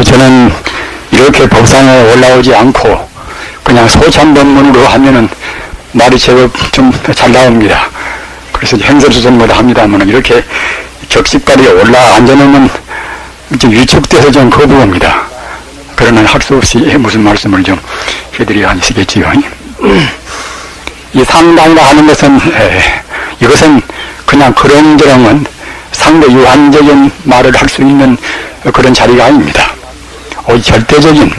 저는 이렇게 법상에 올라오지 않고 그냥 소참법문으로 하면은 말이 제법 좀 잘 나옵니다. 그래서 행설수설마다 합니다만 이렇게 격식발이 올라 앉아놓으면 좀 위축돼서 좀 거부합니다. 그러나 할 수 없이 무슨 말씀을 좀 해드려야 하시겠지요. 이 상담이라 하는 것은 이것은 그냥 그런저런은 상대 유한적인 말을 할 수 있는 그런 자리가 아닙니다. 절대적인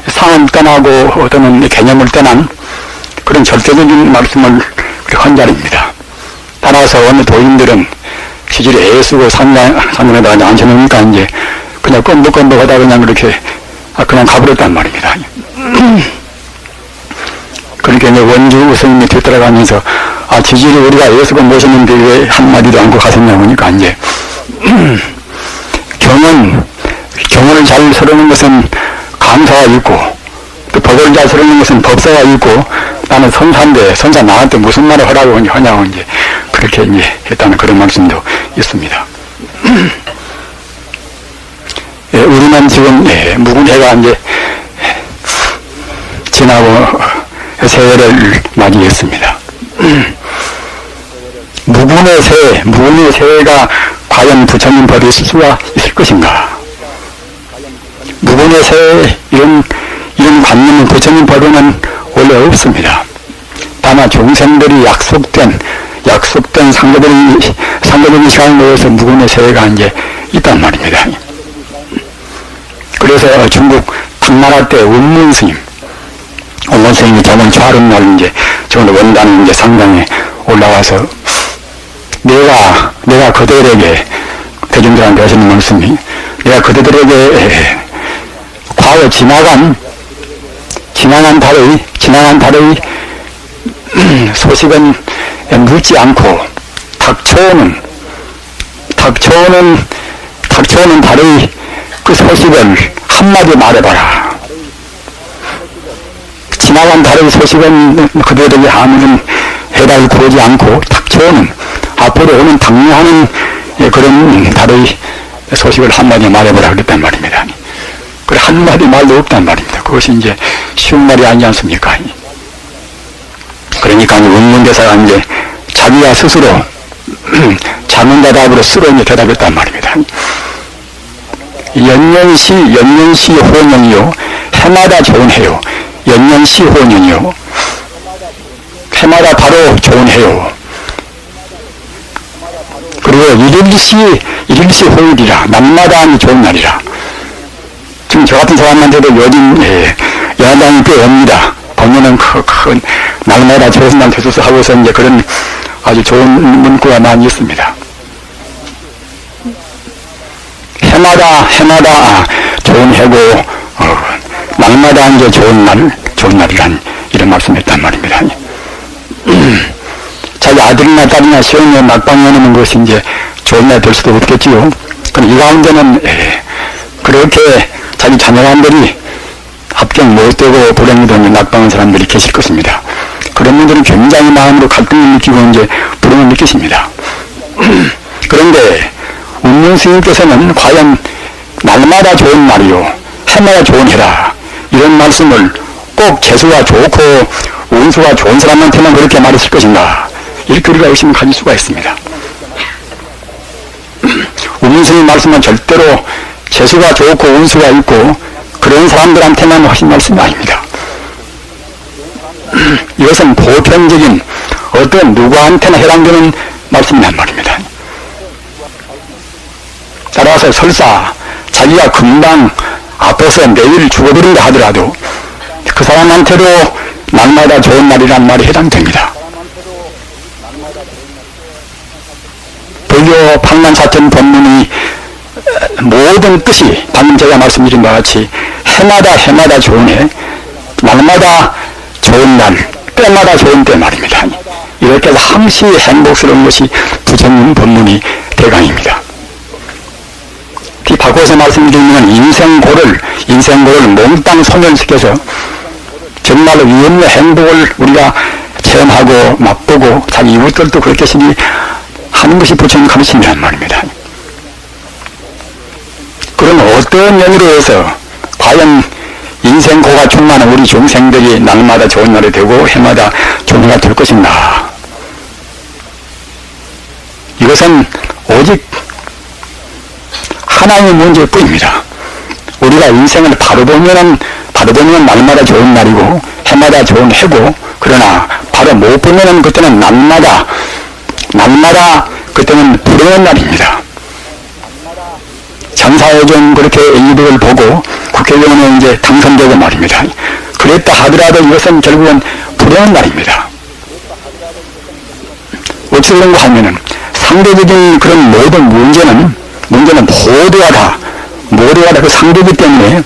상은 떠나고 또는 개념을 떠난 그런 절대적인 말씀을 한 자리입니다. 따라서 어느 도인들은 기질이 애쓰고 상담에다가 앉혀놓으니까 이제 그냥 껌벅껌벅하다 그냥 그렇게 그냥 가버렸단 말입니다. 그러니까 이제 원주 스님이 뒤따라가면서 지질이 우리가 애쓰고 모셨는데 왜 한마디도 않고 가셨냐고 하니까 이제 경을 잘 서르는 것은 강사가 있고 또 법을 잘 서르는 것은 법사가 있고 나는 선사인데 선사 나한테 무슨 말을 하라고 하냐고 이제 그렇게 이제 했다는 그런 말씀도 있습니다. 우리는 지금 무군해가 이제 지나고 새해를 맞이했습니다. 무군의 새해가 과연 부처님 법이 있을 수가 있을 것인가? 무군의 새해 이런 관념은 부처님 법에는 원래 없습니다. 다만 중생들이 약속된 상대적인 시간을 놓아서 무군의 새해가 이제 있단 말입니다. 그래서 중국 당나라 때 운문 스님이 저번 초하룻날 이제 저는 원단 이제 상당에 올라와서 내가 그들에게 대중들한테 하시는 말씀이 내가 그들에게 과거 지나간 달의 소식은 묻지 않고 닥쳐오는 달의 그 소식을 한마디 말해봐라. 지나간 달의 소식은 그들에게 아무런 해답을 구하지 않고 닥쳐오는 앞으로 오는 당뇨하는 그런 달의 소식을 한마디 말해보라 그랬단 말입니다. 그래 한마디 말도 없단 말입니다. 그것이 이제 쉬운 말이 아니지 않습니까? 그러니까 운문대사가 이제 자기가 스스로 자문대답으로 스스로 이제 대답했단 말입니다. 연년시 호년이요 해마다 좋은 해요. 연년시 호년이요 해마다 바로 좋은 해요. 그리고 일일시 호일이라 날마다 좋은 날이라. 지금 저 같은 사람한테도 요즘 연단이 꽤 옵니다. 보면은 큰 날마다 좋은 날 되소서 하고서 이제 그런 아주 좋은 문구가 많이 있습니다. 해마다 좋은 해고 날마다 이제 좋은 날이란 이런 말씀했단 말입니다. 자기 아들이나 딸이나 시험에 낙방해 놓는 것이 이제 좋은 날 될 수도 없겠지요. 그럼 이 가운데는 그렇게 자기 자녀들이 합격 못되고 불행이 되는 낙방한 사람들이 계실 것입니다. 그런 분들은 굉장히 마음으로 갈등을 느끼고 이제 불행을 느끼십니다. 그런데 운명 스님께서는 과연 날마다 좋은 날이요 해마다 좋은 해라 이런 말씀을 꼭 재수가 좋고 운수가 좋은 사람한테만 그렇게 말했을 것인가 이렇게 우리가 의심을 가질 수가 있습니다. 운명 스님 말씀은 절대로 재수가 좋고 운수가 있고 그런 사람들한테만 하신 말씀이 아닙니다. 이것은 보편적인 어떤 누구한테나 해당되는 말씀이란 말입니다. 따라서 설사 자기가 금방 아파서 내일 죽어버린다 하더라도 그 사람한테도 날마다 좋은 날이란 말이 해당됩니다. 불교 방만사천 법문의 모든 뜻이 방금 제가 말씀드린 바와 같이 해마다 좋은 해, 날마다 좋은 날, 때마다 좋은 때 말입니다. 이렇게 해서 항시 행복스러운 것이 부처님 법문의 대강입니다. 바꿔서 말씀드리면 인생고를 몽땅 소멸시켜서 정말로 위험의 행복을 우리가 체험하고 맛보고 자기 이웃들도 그렇게 하는 것이 부처님 가르침이란 말입니다. 그럼 어떤 연유로 해서 과연 인생 고가 충만한 우리 중생들이 날마다 좋은 날이 되고 해마다 좋은 날이 될 것인가. 이것은 오직 하나님의 문제일 뿐입니다. 우리가 인생을 바로 보면 날마다 좋은 날이고 해마다 좋은 해고, 그러나 바로 못 보면 그때는 날마다 그때는 불행한 날입니다. 장사오전 그렇게 이득을 보고 국회의원에 이제 당선되고 말입니다. 그랬다 하더라도 이것은 결국은 불행한 날입니다. 어찌되는가 하면은 상대적인 그런 모든 문제는 모두가 다 그 상대이기 때문에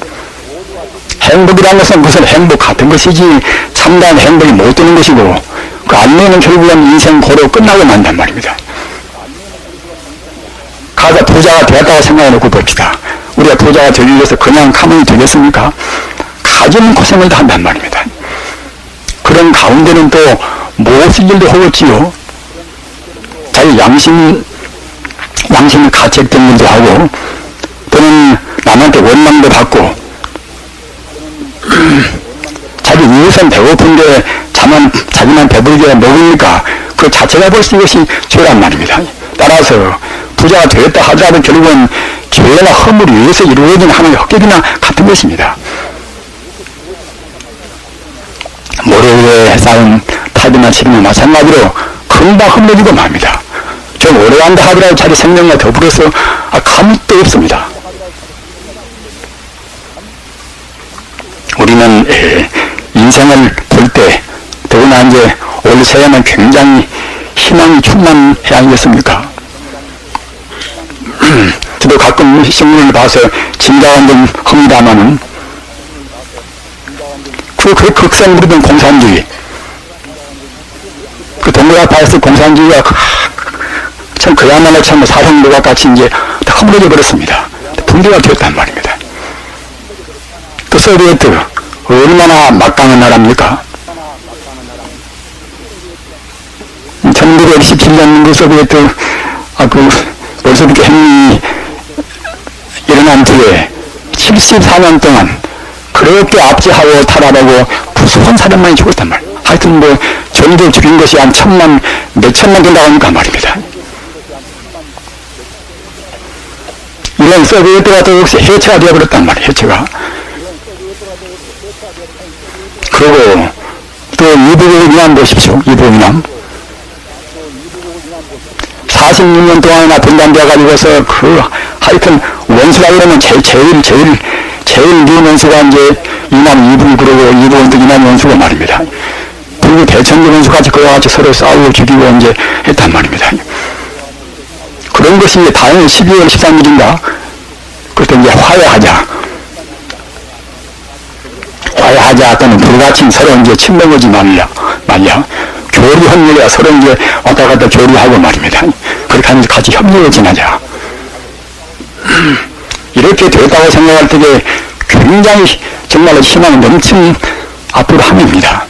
행복이라는 것은 무슨 행복 같은 것이지 참다한 행복이 못 되는 것이고, 그 안내는 결국은 인생 고로 끝나고 만단 말입니다. 가서 부자가 되었다고 생각해놓고 봅시다. 우리가 부자가 되기 위해서 그냥 가만히 되겠습니까? 가진 고생을 다 한단 말입니다. 그런 가운데는 또 무엇을 일도 하겠지요. 자기 양심이 가책된 일도 하고, 또는 남한테 원망도 받고, 자기 위해서는 배고픈데 자기만 배부르게 먹으니까 그 자체가 벌써 이것이 죄란 말입니다. 따라서 부자가 되었다 하더라도 결국은 죄나 허물이 위해서 이루어진 하나님의 헛격이나 같은 것입니다. 모래 위에 쌓인 타이드나 치르면 마찬가지로 금방 흩어지고 맙니다. 좀 오래 간다 하더라도 자기 생명과 더불어서 감도 없습니다. 우리는 인생을 볼 때 더구나 이제 올 새해는 굉장히 희망이 충만해야 하겠습니까? 저도 가끔 신문을 봐서 짐작은 좀 합니다마는 그 극성 부르던 공산주의, 그 동북아파에서 공산주의가 참 그야말로 참 사형도가 같이 이제 다 허물어져 버렸습니다. 붕괴가 되었단 말입니다. 그 소비에트 얼마나 막강한 나라입니까? 1927년 그 소비에트 그 볼셰비크 혁명이 일어난 뒤에 74년 동안 그렇게 압제하고 탈압하고 무수한 사람만이 죽었단 말이에요. 하여튼 뭐 전부 죽인 것이 한 몇천만 된다고 하니까 말입니다. 이런 소비에트가 또 역시 해체가 되어버렸단 말이에요. 해체가. 그리고 또 이북이남 보십시오. 이북이남 46년 동안이나 분단되어가지고서 하여튼 원수라 그러면 제일 미운 원수가 이제 이남 이북이, 그러고 이북은 또 이남 원수가 말입니다. 그리고 대천리 원수같이 그와 같이 서로 싸우고 죽이고 이제 했단 말입니다. 그런 것이 이제 다음 12월 13일인가 그때 이제 화해하자 또는 불같이 서로 이제 침묵하지 말이야. 교류 협력이야. 서로 이제 왔다 갔다 교류하고 말입니다. 그렇게 하면서 같이 협력을 지나자. 이렇게 되었다고 생각할 때에 굉장히 정말로 희망이 넘치는 앞으로 함입니다.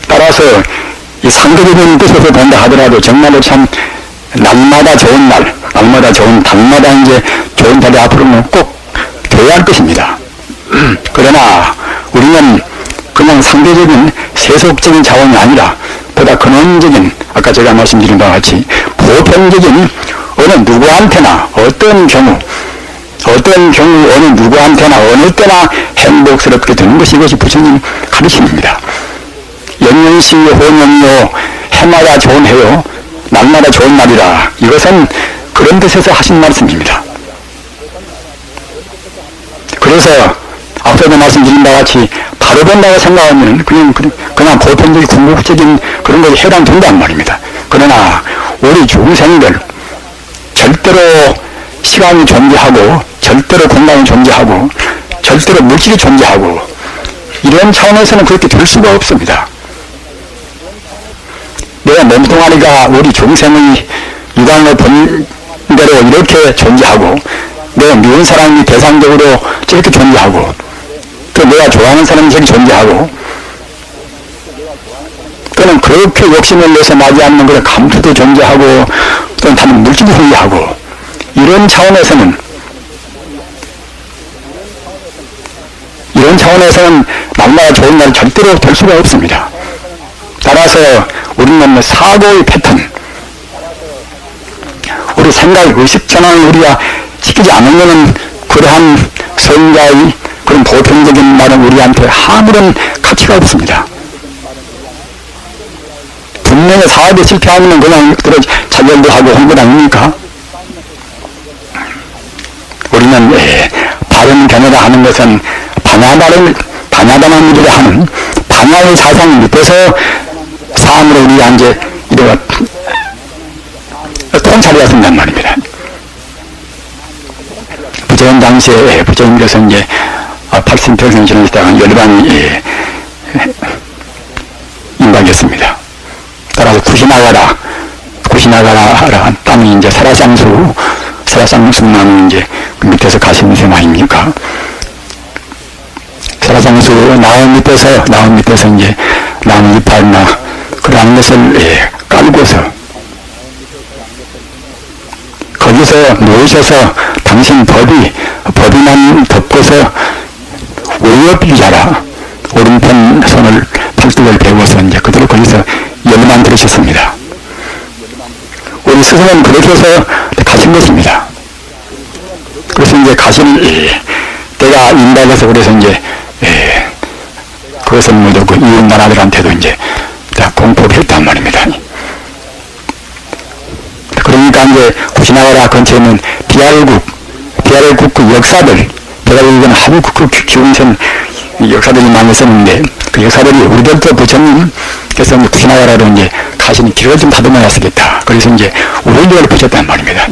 따라서 이 상대적인 뜻에서 본다 하더라도 정말로 참 날마다 좋은 날, 달마다 이제 좋은 날이 앞으로는 꼭 되어야 할 것입니다. 그러나 우리는 그냥 상대적인 세속적인 자원이 아니라 보다 근원적인, 아까 제가 말씀드린 바와 같이 보편적인 어느 누구한테나 어떤 경우 어느 누구한테나 어느 때나 행복스럽게 되는 것이 이것이 부처님 가르침입니다. 영영시 호명요, 해마다 좋은 해요, 날마다 좋은 날이라. 이것은 그런 뜻에서 하신 말씀입니다. 그래서 앞서도 말씀드린 바와 같이 바로 본다고 생각하면 그냥 보편적인 궁극적인 그런 것이 해당된단 말입니다. 그러나 우리 중생들 절대로 시간이 존재하고 절대로 공간이 존재하고 절대로 물질이 존재하고 이런 차원에서는 그렇게 될 수가 없습니다. 내 몸뚱아리가 우리 중생의 유관을 본 대로 이렇게 존재하고 내가 미운 사람이 대상적으로 저렇게 존재하고 또 내가 좋아하는 사람이 저렇게 존재하고 또는 그렇게 욕심을 내서 나지 않는 그런 감투도 존재하고 또는 다른 물질도 존재하고 이런 차원에서는 차원에서는 날마다 좋은 날이 절대로 될 수가 없습니다. 따라서 우리는 사고의 패턴, 우리 생각, 의식 전환을 우리가 시키지 않으면 그러한 성자의 그런 보편적인 말은 우리한테 아무런 가치가 없습니다. 분명히 사업에 실패하면 그냥 자결도 하고 홍보도 아닙니까? 우리는 바른 견해라 하는 것은 반야바는 일이라 하는 반야의 사상을 밑에서 삶으로 우리가 이제 이래가 통찰해야 된단 말입니다. 부처님 당시에 부처님께서 이제 80평생 지내시다가 열반이 임박했습니다. 따라서 구시나가라 땅이 이제 설화쌍수나무 이제 그 밑에서 가시는 셈 아닙니까? 설화쌍수 나무 밑에서 이제 나무 이파리나 그런 것을 깔고서 거기서 누우셔서 당신 법이만 덮고서 오엽유자라 오른편 손을 팔뚝을 베고서 이제 그대로 거기서 열만 들으셨습니다. 우리 스승은 그렇게 해서 가신 것입니다. 그래서 이제 가신 때가 임박해서 그래서 이제 그것을 모두 그 이웃 나라들한테도 이제 다 공포를 했단 말입니다. 그러니까 이제 구시나가라 근처에 있는 비알국 그 역사들, 비알국은 아주 그 기운선 역사들이 많이 썼는데 그 역사들이 우리들도 부처님께서 이제 구시나가라로 이제 가시는 길을 좀 다듬어야 쓰겠다. 그래서 이제 우리들을 붙였단 말입니다.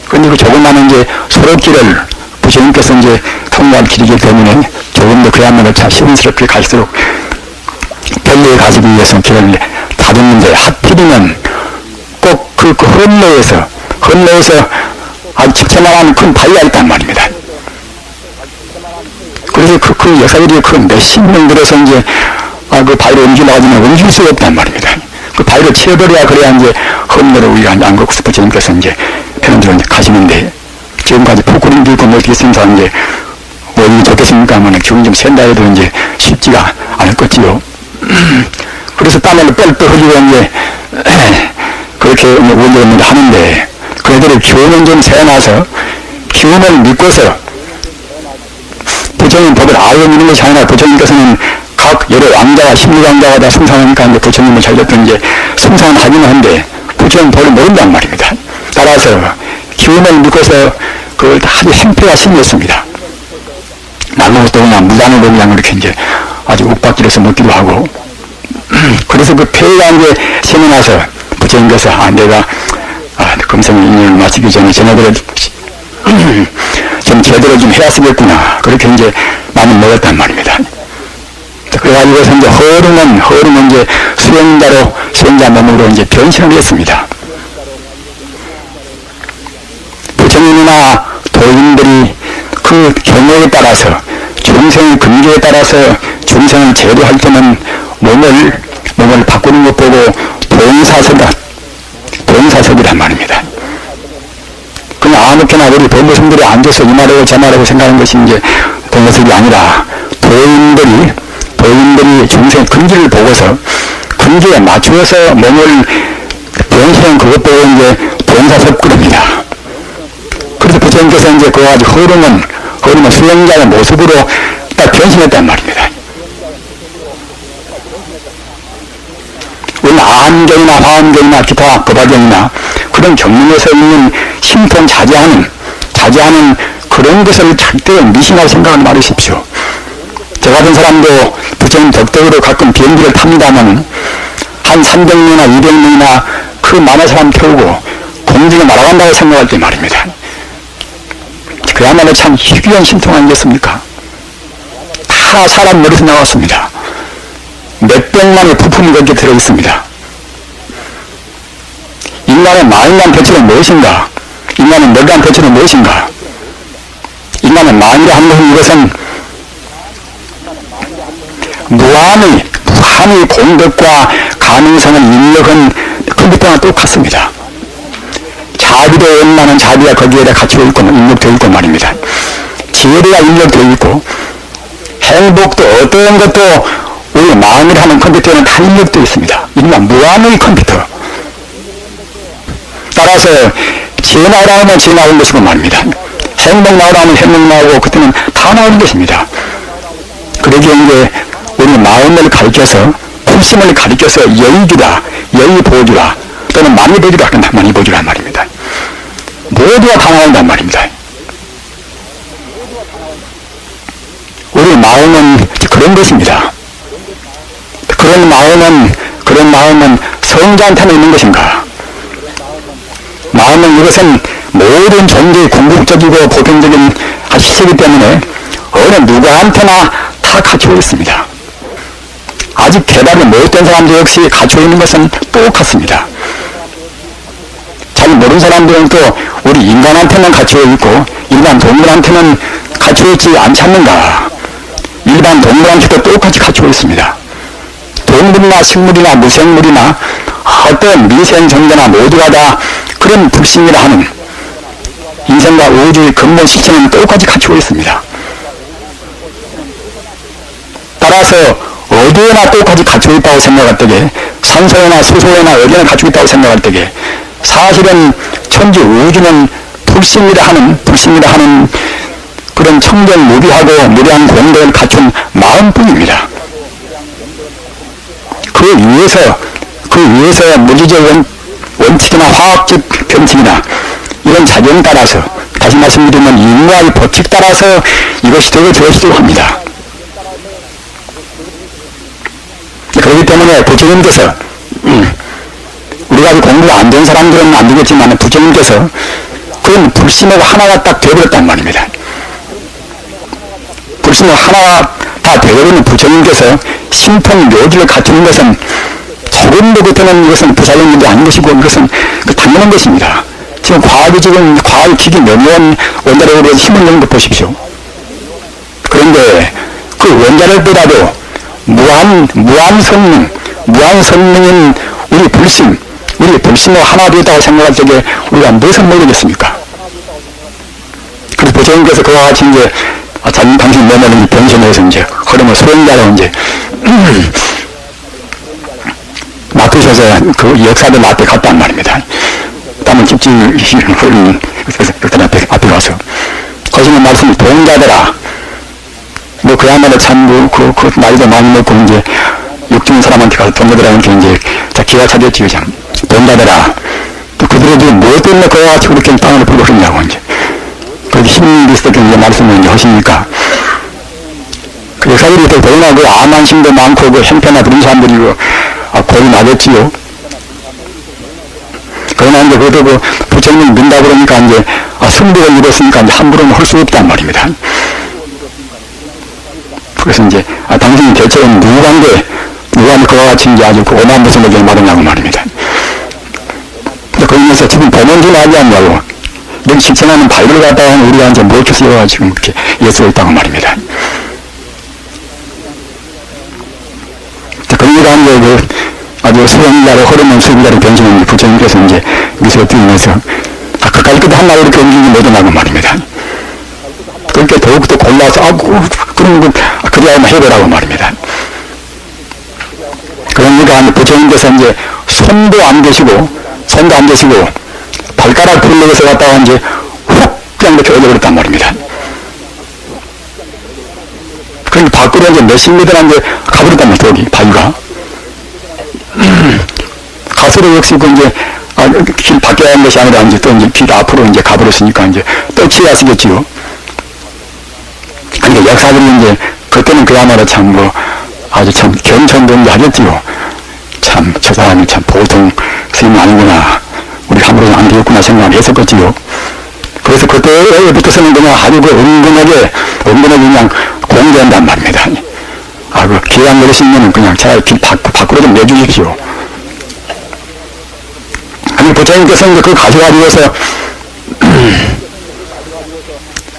그런데 그 조그마한 이제 소로길을 부처님께서 이제 통과할 길이기 때문에 조금 더 그야말로 참 시원스럽게 갈수록 별리에 가시기 위해서 길을 다듬는데 하필이면 꼭 그 헌로에서 아주 직선한 큰 바위가 있단 말입니다. 그래서 그 여사들이 그 몇십 명 들어서 이제 그 바위를 옮기려가지만 옮길 수가 없단 말입니다. 그 바위를 치워버려야 그래야 이제 헌로로 우리가 안 그렇고 부처님께서 이제 편원대로 이제 가시는데 지금까지 포크를 들고 뭐 어떻게 생사 이제 뭐 이게 좋겠습니까? 하면 기운이 좀 센다 해도 이제 쉽지가 않을 것지요. 그래서 땀을 뻘뻘 흘리고 이제 그렇게 원정을 하는데 그들의 기운은 좀 세어나서 기운을 믿고서 부처님 법을 아예 믿는 것이 아니라 부처님께서는 각 여러 왕자와 심리왕자가 다 승상하니까 이제 부처님을 잘렸던 이제 승상은 하기는 한데 부처님 법을 모른단 말입니다. 따라서 기운을 믿고서 그걸 아주 행패가 심했습니다. 나무도 그냥 무단으로 그냥 이렇게 이제 아주 옥박지로서 먹기도 하고 그래서 그 폐가 이제 심어나서 부처님께서 내가 금생의 인연을 마치기 전에 전화들을 좀 제대로 좀 해야 쓰겠구나 그렇게 이제 많이 먹었단 말입니다. 그래가지고서 이제 허름은 이제 수행자 몸으로 이제 변신을 했습니다. 부처님이나 도인들이 그 경우에 따라서 중생의 근기에 따라서 중생을 제도할 때는 몸을 바꾸는 것 보고 동사석이란 말입니다. 그냥 아무렇게나 우리 법무승들이 앉아서 이 말하고 저 말하고 생각하는 것이 이제 동사석이 아니라 도인들이 중생의 근기를 보고서 근기에 맞추어서 몸을 변신한 그것 보고 이제 동사석 그럽니다. 그래서 부처님께서 이제 그거 가지고 흐름은 수행자의 모습으로 딱 변신했단 말입니다. 우리는 아한경이나 화엄경이나 기타 법화경이나 그런 경륜에서 있는 심통 자제하는 그런 것을 절대 미신할 생각을 말으십시오. 저 같은 사람도 부처님 덕덕으로 가끔 비행기를 탑니다만 한 300명이나 200명이나 그 많은 사람 태우고 공중에 날아간다고 생각할 때 말입니다. 그야말로 참 희귀한 심통 아니겠습니까? 다 사람 머리에서 나왔습니다. 몇백만의 부품이 거기에 들어있습니다. 인간의 마음이란 대체는 무엇인가? 인간의 멸란 대체는 무엇인가? 인간의 마음이라 하는 것은 무한의 공덕과 가능성을 입력한 컴퓨터와 똑같습니다. 자비도 원만한 자비가 거기에다 갖추어 있고 입력되어 있고 말입니다. 지혜가 입력되어 있고 행복도 어떤 것도 우리 마음을 하는 컴퓨터에는 다 입력되어 있습니다. 일명 무한의 컴퓨터. 따라서 지혜 나오라면 지혜 나오는 것이고 말입니다. 행복 나오라면 행복 나오고 그때는 다 나오는 것입니다. 그러기에 이제 우리 마음을 가르쳐서 푸심을 가르쳐서 여의주라, 여의보주라 또는 많이 보주라 한다, 많이 보주란 말입니다. 모두가 다 나온단 말입니다. 우리 마음은 그런 것입니다. 그런 마음은 성자한테는 있는 것인가? 마음은 이것은 모든 존재의 궁극적이고 보편적인 시체이기 때문에 어느 누구한테나 다 갖추고 있습니다. 아직 개발이 못된 사람들 역시 갖추고 있는 것은 똑같습니다. 잘 모르는 사람들은 또 우리 인간한테는 갖추고 있고 일반 동물한테는 갖추고 있지 않지 않는가? 일반 동물한테도 똑같이 갖추고 있습니다. 동물이나 식물이나 무생물이나 어떤 미생정자나 모두가 다 그런 불신이라 하는 인생과 우주의 근본 실체는 똑같이 갖추고 있습니다. 따라서 어디에나 똑같이 갖추고 있다고 생각할 때에 산소에나 수소에나 어디에나 갖추고 있다고 생각할 때에 사실은 천지 우주는 불신이라 하는 그런 청정무비하고 무량한 공덕을 갖춘 마음뿐입니다. 그 위에서 물리적 원칙이나 화학적 변칙이나 이런 작용에 따라서 다시 말씀드리면 인과의 법칙 따라서 이것이 되고 저것이 되고 합니다. 그렇기 때문에 부처님께서 우리가 공부가 안 된 사람들은 안 되겠지만 부처님께서 그런 불심하고 하나가 딱 되어버렸단 말입니다. 불심하고 하나가 다 되어버리는 부처님께서 신통묘지를 갖추는 것은 조금도 그때는 이것은 부사적 문제 아닌 것이고 이것은 당연한 것입니다. 지금 과학의 기기 명료한 원자력으로 힘을 내는 것 보십시오. 그런데 그 원자력보다도 무한 성능인 우리 불심으로 하나 되었다고 생각할 적에 우리가 무엇을 모르겠습니까? 그래서 부처님께서 그와 같이 이제 당신 내면은 변신해서 이제 흐름을 소행자로 이제 놔두셔서 그 역사들 앞에 갔단 말입니다. 땀을 찝찝 흐르는 앞에 가서 거시는 말씀이 동자들아 뭐 그야말로 참 그 나이도 많이 먹고 이제 육중 사람한테 가서 동자들한테 이제 기가 차렸지 참 동자들아 또 그들이 지금 무엇 때문에 그와 같이 그렇게 땅을 불고 그러냐고 이제 그렇게 힘이 있었던 이제 말씀을 이제 하시니까 그 역사들이 또 더구나 그 암만심도 많고 그 형편나 그런 사람들이 골이 나겠지요. 그러나 이제 그래도 그 부처님을 믿는다 그러니까 이제 승부를 이뤘으니까 이제 함부로는 할 수 없단 말입니다. 그래서 이제 당신이 대체로 누구한테 그와 같이 이제 아주 그 오만 무슨 얘기를 말하냐고 말입니다. 그러면서 지금 보면 좀 하지 않냐고 이런 실천하는 바위를 갖다가 우리가 이제 무엇을 쓰여가 지금 이렇게 예수가 있다고 말입니다. 그러니까 이제 아주 수행자로 흐르는 수행자로 변신한 부처님께서 이제 미소를 띄우면서 그까짓 것도 한마디 이렇게 움직이지 못하고 말입니다. 그렇게 더욱더 골라서 그런 그래야만 해보라고 말입니다. 그러니까 부처님께서 이제 손도 안 계시고 발가락 둘러서 갔다가 이제 훅 그냥 이렇게 올려버렸단 말입니다. 그러니까 밖으로 이제 몇십 미터나 이제 가버렸단 말이에요. 저기 바위가 가서도 역시 그 이제 길 밖에 간 것이 아니라 이제 또 이제 길 앞으로 이제 가버렸으니까 이제 또 취하시겠지요. 그러니까 역사들이 이제 그때는 그야말로 참 아주 참 겸손동자 하겠지요. 참 저 사람이 참 보통 스님이 아니구나, 우리 함부로는 안 되겠구나 생각을 했었겠지요. 그래서 그때부터서는 그냥 아주 그 은근하게 그냥 공개한단 말입니다. 그 기왕 그러시면은 그냥 차라리 길 밖으로 좀 내주십시오. 아니 부처님께서 이제 그걸 가져가지고서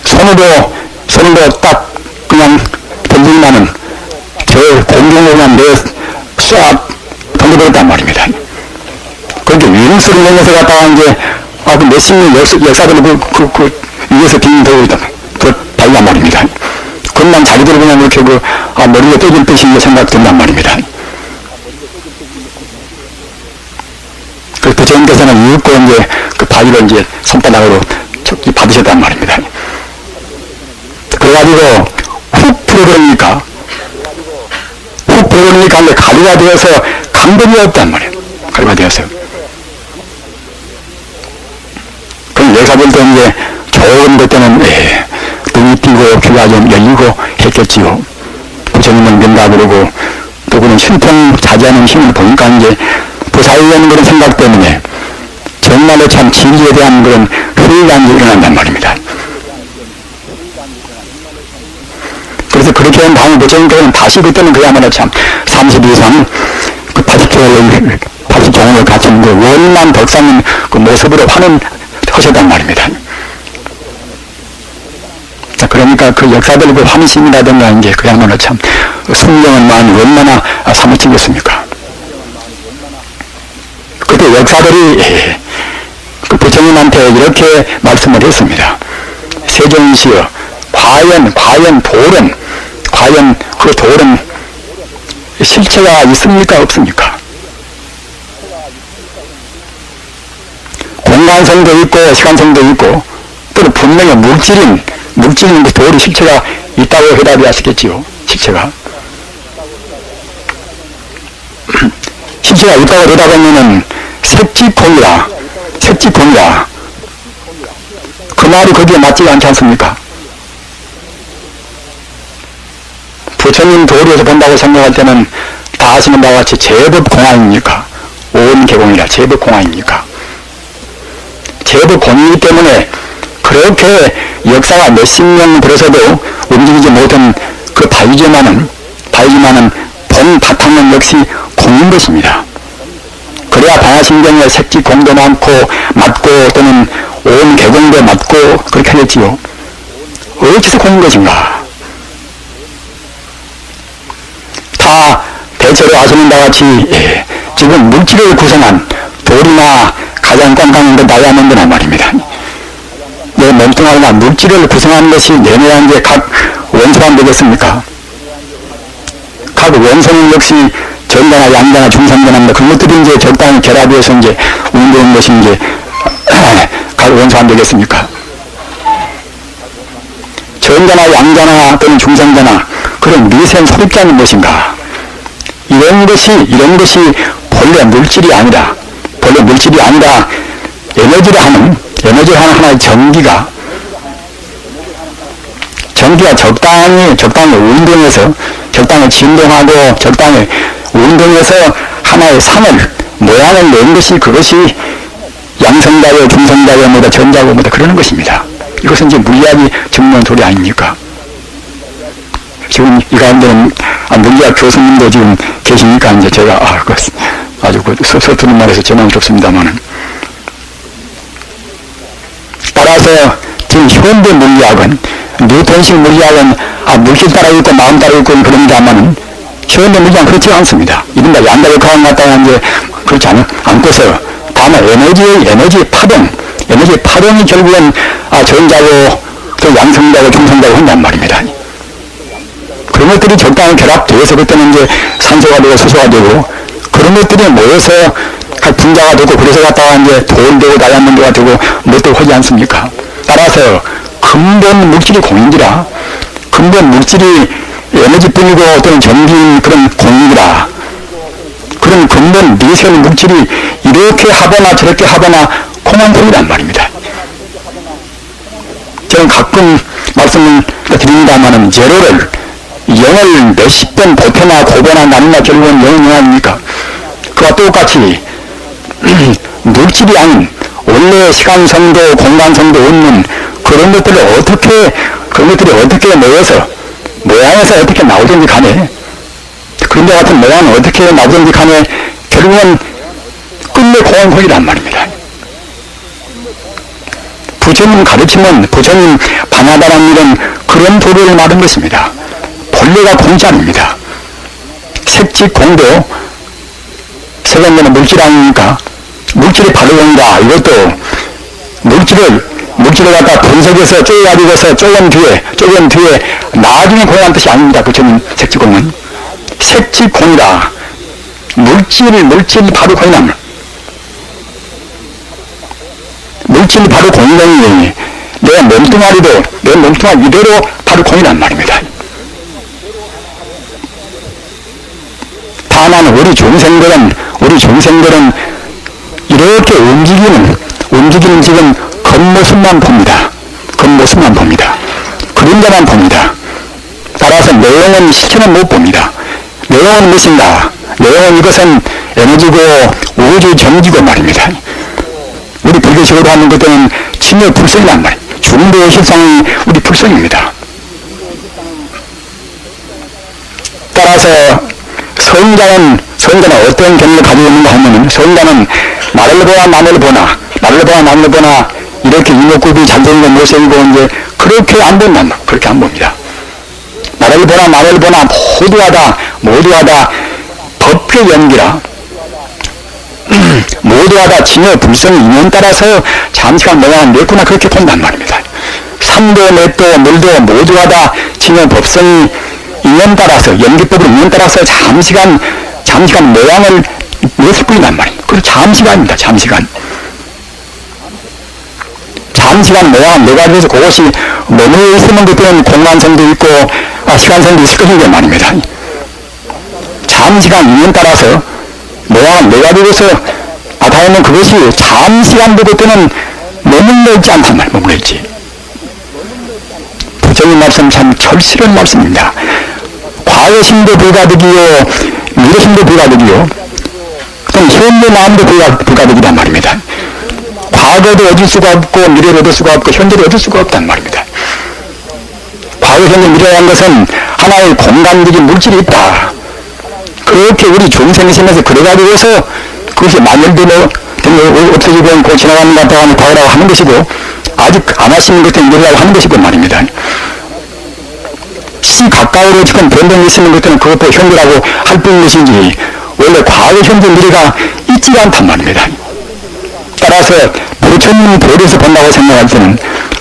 손으로 딱 그냥 던지기만은 저 공중으로만 쏴 던져버렸단 말입니다. 그렇게 윙스를 내면서 갔다가 이제 그 몇십 년 역사들을 위에서 빙 돌고 발단 말입니다. 그건 그냥 자기들 그냥 이렇게 머리에 떠질 듯이 생각된단 말입니다. 그 부처님께서는 이윽고 이제 그 바위를 이제 손바닥으로 받으셨단 말입니다. 그래가지고 훅 풀어버리니까 이제 가루가 되어서 강변이 없단 말이에요. 가루가 되어서. 그럼 역사들도 이제 좋은 것 때는 눈이 띄고 귀가 좀 열리고 했겠지요. 부처님은 된다 그러고 누구는 신통자제하는 힘을 보니까 이제 부사의하는 그런 생각 때문에 정말로 참 진리에 대한 그런 회의가 일어난단 말입니다. 그래서 그렇게 한 다음에 부처님께서는 다시 그때는 그야말로 참 30 이상 그 80종을 갖춘 그 원만 덕사님 그 모습으로 환원하셨단 말입니다. 자, 그러니까 그 역사들 그 환심이라든가 이제 그야말로 참 성경은 마음이 얼마나 사무치겠습니까? 그때 역사들이 그 부처님한테 이렇게 말씀을 했습니다. 세종시여, 과연 그 돌은 실체가 있습니까 없습니까? 공간성도 있고 시간성도 있고 또는 분명히 물질인 그 돌이 실체가 있다고 해답이 하시겠지요. 실체가 있다고 대답하면은 색지폰이라 그 말이 거기에 맞지 않지 않습니까? 부처님 도리에서 본다고 생각할 때는 다 아시는 바와 같이 제법공화입니까? 온 개공이라 제법공화입니까? 제법공이기 때문에 그렇게 역사가 몇십 년 들어서도 움직이지 못한 그 바위지만은 본 바탕은 역시 공인 것입니다. 그래야 반야심경에 색지공도 많고 맞고 또는 온 개공도 맞고 그렇게 하겠지요. 어디서 공인 것인가? 다 대체로 아시는 바와 같이 지금 물질을 구성한 돌이나 가장 깜깜한 건 다이아몬드란 말입니다. 내 몸뚱아리나 물질을 구성하는 것이 내내한 게 각 원소만 되겠습니까? 각 원소는 역시 전자나 양자나 중상자나 그런 것들이 이제 적당히 결합해서 이제 운동하는 것이 이제 각 원소 안 되겠습니까? 전자나 양자나 또는 중상자나 그런 미세한 소립자는 무엇인가? 이런 것이 본래 물질이 아니라 에너지를 하는 하나의 전기가 적당히 운동해서 적당히 진동하고 적당히 운동해서 하나의 모양을 낸 것이 그것이 양성자요 중성자요 전자고 그러는 것입니다. 이것은 이제 물리학이 증명한 소리 아닙니까? 지금 이 가운데는 물리학 교수님도 지금 계시니까 이제 제가 아주 서투른 말에서 죄송스럽습니다만은 따라서 지금 현대 물리학은 뉴턴식 물리학은 물질 따라 있고 마음 따라 있고 그럽니다만은 현대 물리학은 그렇지 않습니다. 이른바 양자역학을 갖다가 이제 그렇지 않고서 다만 에너지 파동이 결국은 전자고 또 양성자고 중성자고 한단 말입니다. 그런 것들이 적당히 결합되어서 그때는 이제 산소가 되고 수소가 되고 그런 것들이 모여서 분자가 되고 그래서 갖다가 이제 돌 되고 다이아몬드가 되고 뭣도 하지 않습니까? 따라서 근본 물질이 공인이라 근본 물질이 에너지뿐이고 또는 전기인 그런 공인이라 그런 근본 미세한 물질이 이렇게 하거나 저렇게 하거나 공황통이란 말입니다. 저는 가끔 말씀을 드립니다만은 제로를 0을 몇십 번 보태나 곱하나 나누나 결국은 0은 0 아닙니까? 그와 똑같이 물질이 아닌 원래 시간성도 공간성도 없는 그런 것들이 어떻게 모여서 모양에서 어떻게 나오든지 간에 그런 데 같은 모양은 어떻게 나오든지 간에 결국은 끝내 공황통이란 말입니다. 부처님 가르치면 부처님 반야다라는 일은 그런 도리를 말한 것입니다. 본래가 공짜입니다. 색지공도 세간되는 물질 아닙니까? 물질이 바로 공이다. 이것도 물질을 물질을 갖다 분석해서 쪼개가지고서 쪼갠 뒤에 나중에 공유한 뜻이 아닙니다. 부처님 색지공은 색지공이다. 물질 바로 공유함. 물질이 바로 공유함이니 내 몸뚱아리도 내 몸뚱아리 이대로 바로 공유란 말입니다. 다만 우리 중생들은 이렇게 움직이는 지금 겉모습만 봅니다. 겉모습만 봅니다. 그림자만 봅니다. 따라서 내용은 실체는 못 봅니다. 내용은 무엇인가? 내용은 이것은 에너지고 우주 정지고 말입니다. 우리 불교식으로 하는 것들은 칭의 불성이란 말이에요. 중도의 실상이 우리 불성입니다. 따라서 성자는 어떤 견해를 가지고 있는가 하면은 성자는 나를 보나 남을 보나 이렇게 이목구비 잘생긴 모습이고 이제 그렇게 안 본단 말이에요. 그렇게 안 봅니다. 나를 보나 모두가 다 법의 연기라 모두가 다 징여 불성의 인연 따라서 잠시간 모양을 냈구나 그렇게 본단 말입니다. 산도 맷도 물도 모두가 다 징여 법성의 인연 따라서 연기법으로 인연 따라서 잠시간 모양을 냈을 뿐이란 말이에요. 그래서 잠시간입니다. 잠시간 모양을 내가지고서 그것이 머물러 있으면 그때는 공간성도 있고 시간성도 있을 것인데 말입니다. 잠시간 인연 따라서 모양을 내가지고서 나타내는 그것이 잠시간도 그때는 머물러 있지 않단 말이에요. 머물러 있지. 부처님 말씀 참 절실한 말씀입니다. 과거심도 불가득이요 미래심도 불가득이요 그럼 현재 마음도 불가득이란 말입니다. 과거도 얻을 수가 없고 미래도 얻을 수가 없고 현재도 얻을 수가 없단 말입니다. 과거 현재 미래라는 것은 하나의 공간적인 물질이 있다. 그렇게 우리 중생의 심에서 그래가지고서 그것이 만연되면 없어지고 곧 지나가는 것 같다고 과거라고 하는 것이고 아직 안 하시는 것들은 미래라고 하는 것이고 말입니다. 시 가까이로 지금 변동이 있는 것들은 그것도 현재라고 할 뿐인 것이지 원래 과거 현재 미래가 있지 않단 말입니다. 따라서 부처님 도리에서 본다고 생각할 때는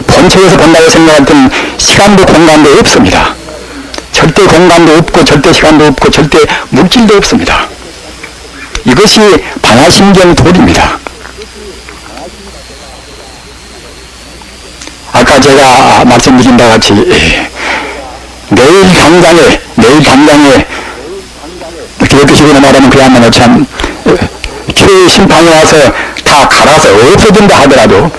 본체에서 본다고 생각할 때는 시간도 공간도 없습니다. 절대 공간도 없고 절대 시간도 없고 절대 물질도 없습니다. 이것이 반야심경 도리입니다. 아까 제가 말씀드린 바와 같이 내일 당장에 기독교식으로 말하면 그야말로 참 최심판이 와서 다 갈아서 없어진다 하더라도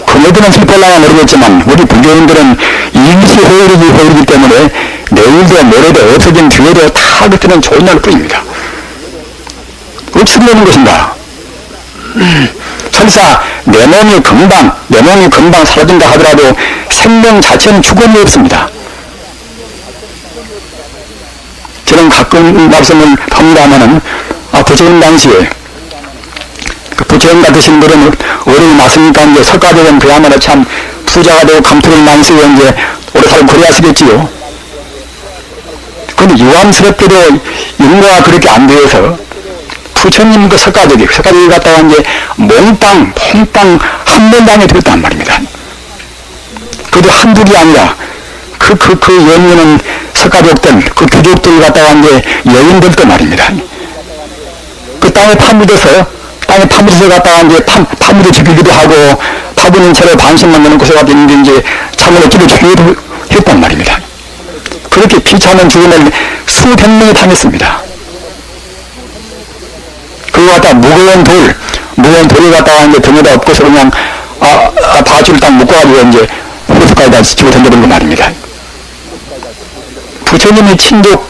그네들은 슬퍼라면 모르겠지만 우리 불교인들은 일시호일이기 때문에 내일도 모레도 없어진 뒤에도 다 그때는 좋은 날 뿐입니다. 없으려는 것인가? 설사 내 몸이 금방 사라진다 하더라도 생명 자체는 죽음이 없습니다. 저는 가끔 말씀을 합니다마는 부처님 당시에 부처님 같으신 분은 어른이 맞습니까? 이제 석가되면 그야말로 참 부자가 되고 감투를 많이 쓰고 이제 오래 살면 그래야시겠지요. 그런데 유감스럽게도 인과가 그렇게 안 되어서 부처님 그 석가되기 갔다가 이제 몽땅 한 번당에 들었단 말입니다. 그래도 한둘이 아니라 그 연유는 석가족들 그 귀족들 갔다가 이제 여인들도 말입니다. 그 땅에 파묻어서 갔다가 이제 파묻어 죽이기도 하고 파묻은 채로 반신만 내는 곳에 가서 있는데 이제 참으로 길을 죽이기도 했단 말입니다. 그렇게 비참한 죽음을 수백 명이 당했습니다. 그거 갖다 무거운 돌을 갖다가 이제 등에다 엎고서 그냥 바지를 딱 묶어가지고 이제 호숫가에다 집어 던져버린 거 말입니다. 부처님의 친족,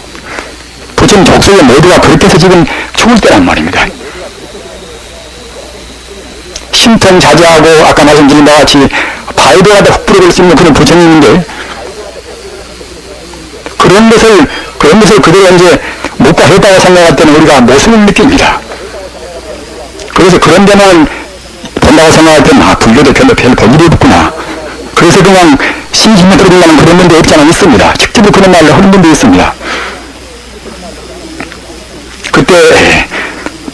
부처님 족속의 모두가 그렇게 해서 지금 죽을 때란 말입니다. 심통자제하고 아까 말씀드린 바와 같이 바위도 갖다 훅 불어버릴 수 있는 그런 부처님인데 그런 것을 그대로 이제 묵과했다고 생각할 때는 우리가 모순을 느낍니다. 그래서 그런 데는 본다고 생각할 때는 불교도 별로 볼 일이 없구나. 그래서 그냥 심심해 들어간다는 그런 분도 없지 않아 있습니다. 직접으로 그런 말을 하는 분도 있습니다. 그때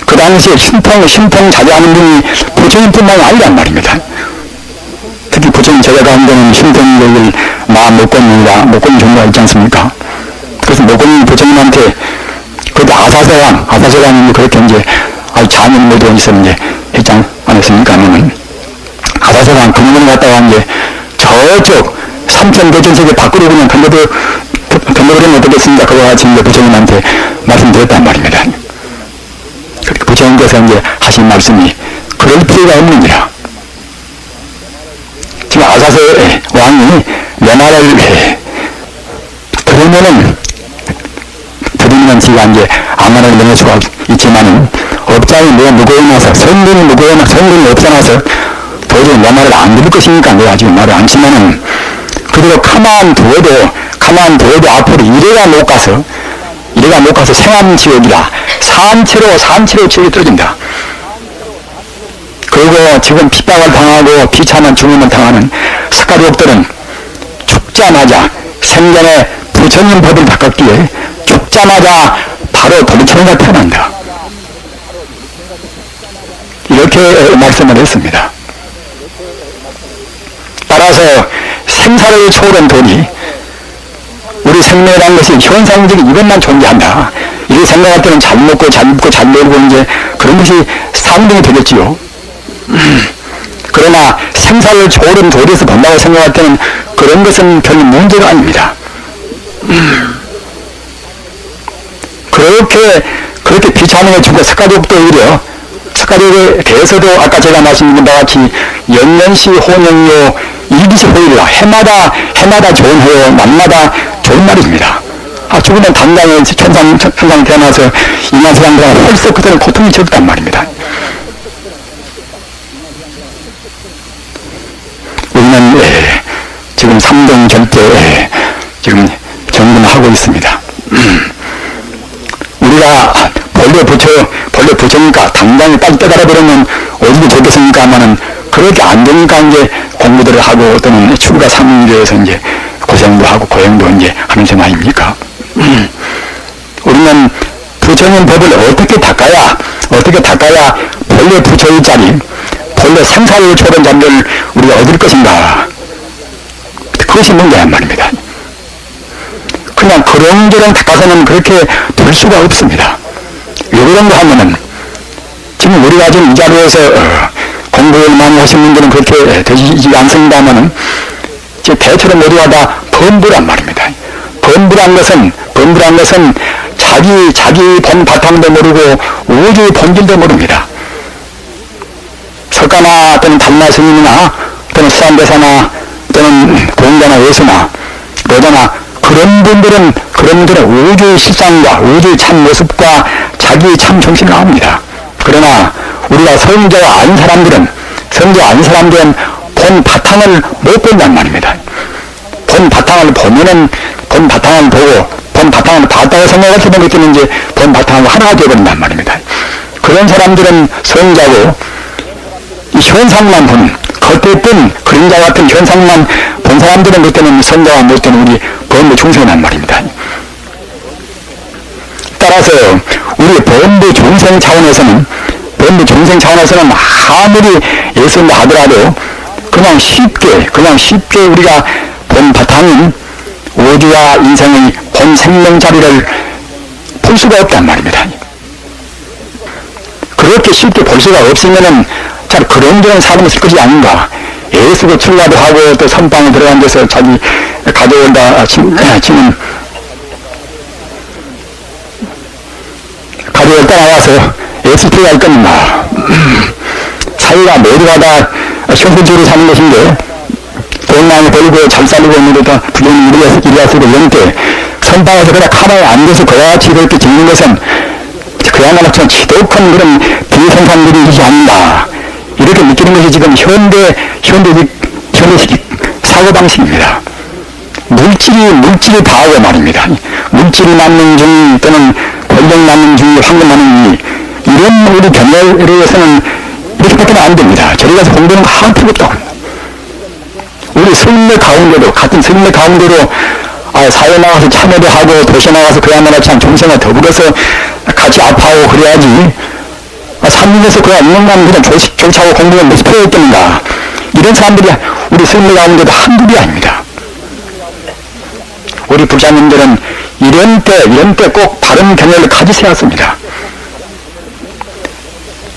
그 당시에 심통 자제하는 분이 부처님뿐만이 아니란 말입니다. 특히 부처님 제자 가운데는 힘든 마 목곤 종류가 있지 않습니까? 그래서 목곤 부처님한테 그때 아사세왕이 그렇게 이제 자문 모두 있었는데 했지 않았습니까? 하면은 아사세왕 그놈을 갖다가 이제 저쪽 삼천대천세계 밖으로 그냥 던져버리면 어떻겠습니까? 그와 같이 이제 부처님한테 말씀드렸단 말입니다. 그렇게 부처님께서 이제 하신 말씀이 그럴 필요가 없느니라. 지금 아사세 왕이 내 말을 들으면 지가 이제 아만을 면할 수가 있지만은 업장이 내가 무거워놔서 성분이 없어놔서 도저히 내 말을 안 들을 것이니까 내가 지금 말을 안 치면은 그리고 가만 두어도 앞으로 이래가 못 가서 생암지옥이라 산채로 지옥에 떨어진다. 그리고 지금 핍박을 당하고 비참한 죽음을 당하는 스카리옥들은 죽자마자 생전에 부처님 법을 바꿨기에 죽자마자 바로 도리천가 태어난다. 이렇게 말씀을 했습니다. 따라서 생사를 초월한 돈이 우리 생명이라는 것이 현상적인 이것만 존재한다. 이렇게 생각할 때는 잘 먹고 잘 입고 잘 놀고 이제 그런 것이 상등이 되겠지요. 그러나 생사를 초월한 도리에서 본다고 생각할 때는 그런 것은 별 문제가 아닙니다. 그렇게 비참하게 죽은 스카리옥도 오히려 스카리옥에 대해서도 아까 제가 말씀드린 바와 같이 연년시 혼영요 일기시 호일이라 해마다 좋은 해요 날마다 좋은 날입니다. 죽으면 당장에 천상 태어나서 인간 세상보다 헐썩 그때는 고통이 적단 말입니다. 우리는 지금 3등 절제 지금 정근하고 있습니다. 우리가 본래 부처니까 당장에 빨리 깨달아버리면 어디로 좋겠습니까? 하면은 그렇게 안 되니까 이제 공부들을 하고 또는 출가 삼위에서 이제 고생도 하고 고행도 이제 하는 셈 아닙니까? 우리는 부처님 법을 어떻게 닦아야 본래 부처의 자리, 본래 생사를 초월한 자리를 우리가 얻을 것인가? 그것이 문제란 말입니다. 그냥 그런저런 닦아서는 그렇게 될 수가 없습니다. 왜 그런가 하면은 지금 우리가 지금 이 자리에서 공부를 많이 하신 분들은 그렇게 되지 않습니다만은 대체로 모두가 다 범부란 말입니다. 범부란 것은 자기 본 바탕도 모르고 우주의 본질도 모릅니다. 석가나 또는 달마 스님이나 또는 수산대사나 또는 공자나 예수나 로자나 그런 분들은 우주의 실상과 우주의 참 모습과 자기의 참 정신을 압니다. 그러나 우리가 성자가 아닌 사람들은 본 바탕을 못 본단 말입니다. 본 바탕을 보면은 본 바탕을 보고 본 바탕을 봤다고 생각할 때 보기 때문에 이제 본 바탕을 하나가 되어버린단 말입니다. 그런 사람들은 성자고 이 현상만 보는 겉에 뜬 그림자 같은 현상만 본 사람들은 그때는 성자가 못 되는 우리 범부 중생이란 말입니다. 따라서 우리 범부 중생 차원에서는 아무리 예수님 하더라도 그냥 쉽게 우리가 본 바탕인 우주와 인생의 본 생명 자리를 볼 수가 없단 말입니다. 그렇게 쉽게 볼 수가 없으면은 잘 그런저런 사람이 있을 것이 아닌가. 예수고 출가도 하고 또 선방에 들어간 데서 자기 가져온다 치면 가져올다 나와서 예수 출가할 겁니다. 사회가 모두가 다 현실적으로 사는 것인데 돈 많이 벌고 잘 살고 있는데 다 부모님 이리와 쓰고 이런 때 선방에서 그냥 가만히 앉아서 그와 같이 그렇게 짓는 것은 그야말로 좀 지독한 그런 비생산들이지 않나 이렇게 느끼는 것이 지금 현대식 사고방식입니다. 물질이 다하고 말입니다. 물질이 낳는 중 또는 권력 낳는 중 황금 낳는 중 이런 우리 견해로서는 이렇게밖에 안 됩니다. 저리 가서 공부하는 거 한 필요 없다고 합니다. 우리 같은 성내 가운데로 사회 나가서 참여도 하고 도시 나가서 그야말로 참 종생과 더불어서 같이 아파하고 그래야지 산중에서 그냥 있는 만 그냥 조차고 공부하면 무슨 필요가 있겠는가. 이런 사람들이 우리 승리 가운데도 한둘이 아닙니다. 우리 불자님들은 이런 때 꼭 바른 경영을 가지셔야 합니다.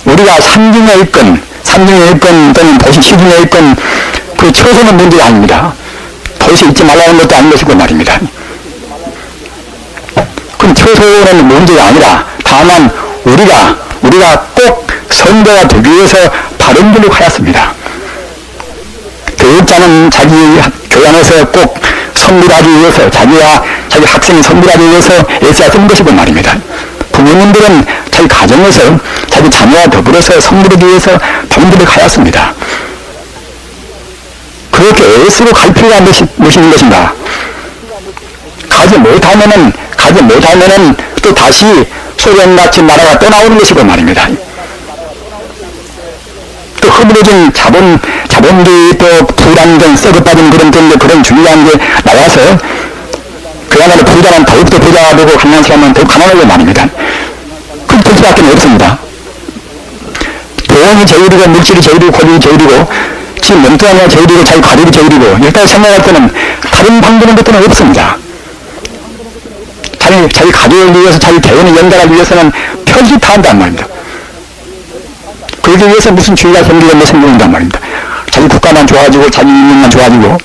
우리가 산중에 있건 또는 도시 시중에 있건 그 처소는 문제가 아닙니다. 도시에 있지 말라는 것도 아닌 것이고 말입니다. 그럼 처소는 문제가 아니라 다만 우리가 꼭 선도가 되기 위해서 바른 길로 가야습니다. 교육자는 자기 교회 안에서 꼭 선물하기 위해서 자기 학생이 선물하기 위해서 애써야 쓰는 것이고 말입니다. 부모님들은 자기 가정에서 자기 자녀와 더불어서 선물하기 위해서 바른 가야 합니다. 그렇게 애쓰고 갈 필요가 무엇인 것인가? 가지 못하면은 또 다시 소련같이 나라가 떠나오는 것이고 말입니다. 또 허물어진 자본주의 또 불안정 썩어빠진 그런 주의한 게 나와서 그야말로 부자는 더욱더 부자가 되고 가난한 사람은 더욱 가난하고 말입니다. 그렇게 될 수밖에 없습니다. 돈이 제일이고 물질이 제일이고 권력이 제일이고 지 몸뚱아리가 제일이고 자기 가족이 제일이고 이렇게 생각할 때는 다른 방법은 것들은 없습니다. 자기 가족을 위해서 자기 개인을 연달하기 위해서는 편지 다 한단 말입니다. 그러기 위해서 무슨 주의가 생기고 뭐 생긴단 말입니다. 자기 국가만 좋아지고 자기 인민만 좋아지고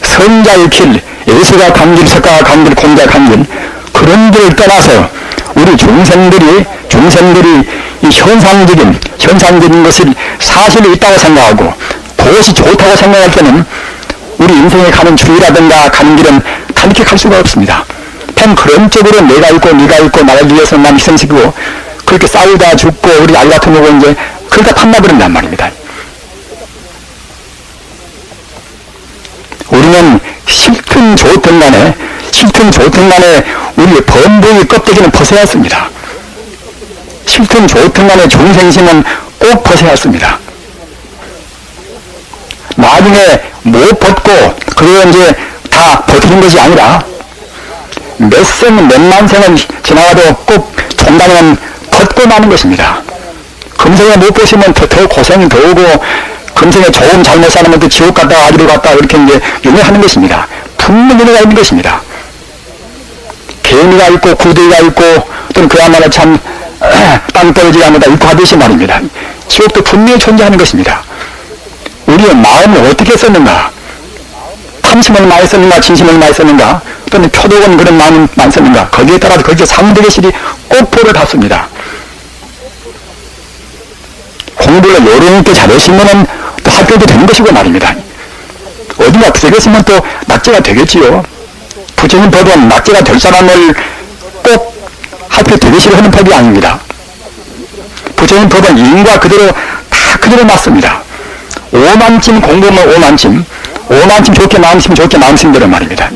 선자의 길, 예수가 간 길, 석가가 간 길, 공자가 간 길 그런 길을 떠나서 우리 중생들이 이 현상적인 것을 사실이 있다고 생각하고 그것이 좋다고 생각할 때는 우리 인생에 가는 주의라든가 가는 길은 그렇게 갈 수가 없습니다. 그런 쪽으로 내가 있고 네가 있고 나를 위해서 난 희생시키고 그렇게 싸우다 죽고 우리 아이 같은 경우 이제 그러다 판나버린단 말입니다. 우리는 싫든 좋든 간에 우리의 범부의 껍데기는 벗어야 했습니다. 싫든 좋든 간에 중생심은 꼭 벗어야 했습니다. 나중에 못 벗고 그거 이제 다 버티는 것이 아니라 몇만 생은 지나가도 꼭 종단은 벗고 마는 것입니다. 금생에 못 보시면 더 고생이 더 오고 금생에 좋은 잘못 사는 또 지옥 갔다가 아기로 갔다가 이렇게 이제 유명하는 것입니다. 분명히 은혜가 있는 것입니다. 개미가 있고 구덩이가 있고 또는 그야말로 참 땅떨어지지 않는다 있고 하듯이 말입니다. 지옥도 분명히 존재하는 것입니다. 우리의 마음을 어떻게 썼는가? 탐심을 많이 썼는가? 진심을 많이 썼는가? 또는 표독은 그런 마음을 많이 썼는가? 거기에 따라서 거기에 상대의 실이 꼭 보를 받습니다. 공부를 요령 있게 잘하시면은 또 학교도 되는 것이고 말입니다. 어딘가 부족했으면 또 낙제가 되겠지요. 부처님 법은 낙제가 될 사람을 꼭 학교 되기 싫어하는 법이 아닙니다. 부처님 법은 인과 그대로 다 그대로 맞습니다. 오만침 공부면 오만침 좋게 마음심대로 말입니다.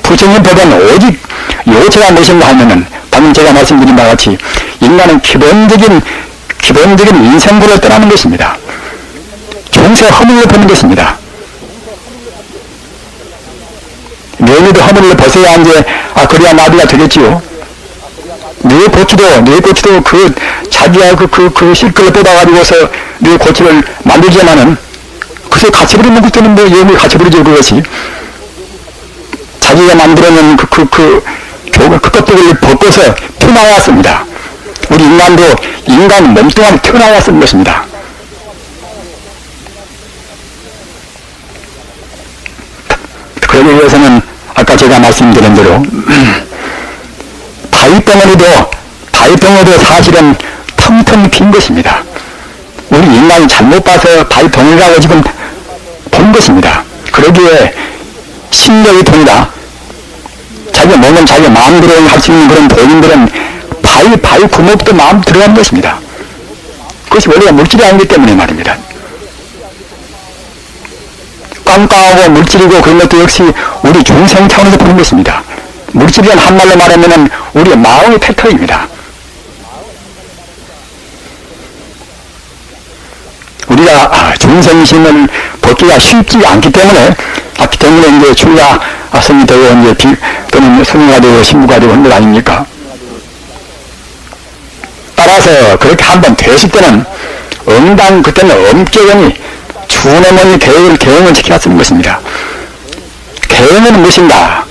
부처님 법은 오직 요체가 무엇인가 하면은 방금 제가 말씀드린 바와 같이 인간은 기본적인 인생고를 떠나는 것입니다. 중세 허물로 버는 것입니다. 명의도 허물로 벗어야 이제 그래야 나비가 되겠지요. 뇌 고치도 그 자기야 그 실끌을 뽑아가지고서 뇌 고치를 만들지만은 그새 갇혀버리는 것들은 뭐 예물이 갇혀버리죠. 그것이 자기가 만들어낸 그것들을 벗고서 튀어나왔습니다. 우리 인간 몸뚱아리 튀어나왔던 것입니다. 그러기 위해서는 아까 제가 말씀드린 대로 바위덩어리도 사실은 텅텅 빈 것입니다. 우리 인간이 잘못 봐서 바위덩어리라고 지금 본 것입니다. 그러기에 신력이 돈이다. 자기가 먹는 자기 마음대로 할 수 있는 그런 본인들은 바위 구멍도 마음 들어가는 것입니다. 그것이 원래가 물질이 아니기 때문에 말입니다. 깜깜하고 물질이고 그런 것도 역시 우리 중생 차원에서 보는 것입니다. 물질이란 한말로 말하면 우리의 마음의 팩터입니다. 우리가 중생심을 벗기가 쉽지 않기 때문에 이제 주야 성이 되고 이제 또는 성이가 되고 신부가 되고 하는 것 아닙니까? 따라서 그렇게 한번 되었을 때는 응당 그때는 엄격히 주어머니 계행을 지켜야 쓰는 것입니다. 계행은 무엇인가?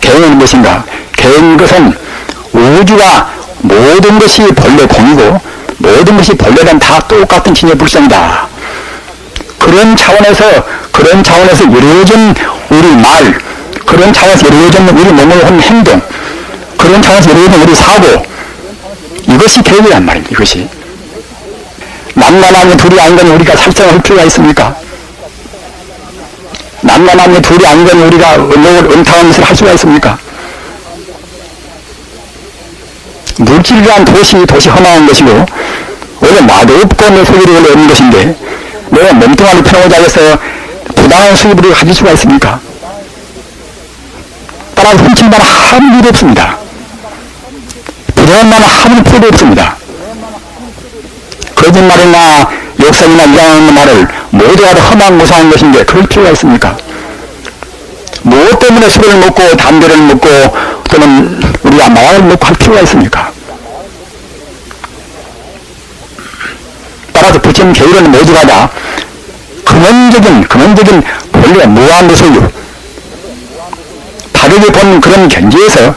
계행은 무엇인가? 계행인 것은 우주가 모든 것이 본래 공이고 모든 것이 본래는 다 똑같은 진의 불성이다. 그런 차원에서 이루어진 우리 말, 그런 차원에서 이루어진 우리 몸을 한 행동, 그런 차원에서 이루어진 우리 사고, 이것이 계획이란 말입니다. 이것이. 남과 남이 둘이 아니면 우리가 살생할 필요가 있습니까? 남과 남이 둘이 아니면 우리가 은탕한 것을 할 수가 있습니까? 물질이란 도시 허망한 것이고, 원래 나도 없고 내 소유를 원래 없는 것인데, 내가 몸뚱아리 펴놓고 자해서 부당한 수입을 가질 수가 있습니까? 따라서 훔칠 만한 아무 일도 없습니다. 부정한 만한 아무 필요도 없습니다. 거짓말이나 욕설이나 이상한 말을 모두가 다 험한 것인데 그럴 필요가 있습니까? 무엇 때문에 술을 먹고 담배를 먹고 또는 우리가 마약을 먹고 할 필요가 있습니까? 따라서 부처님 계율은 모두가 다 근원적인 본래 무한 소유, 다르게 본 그런 견지에서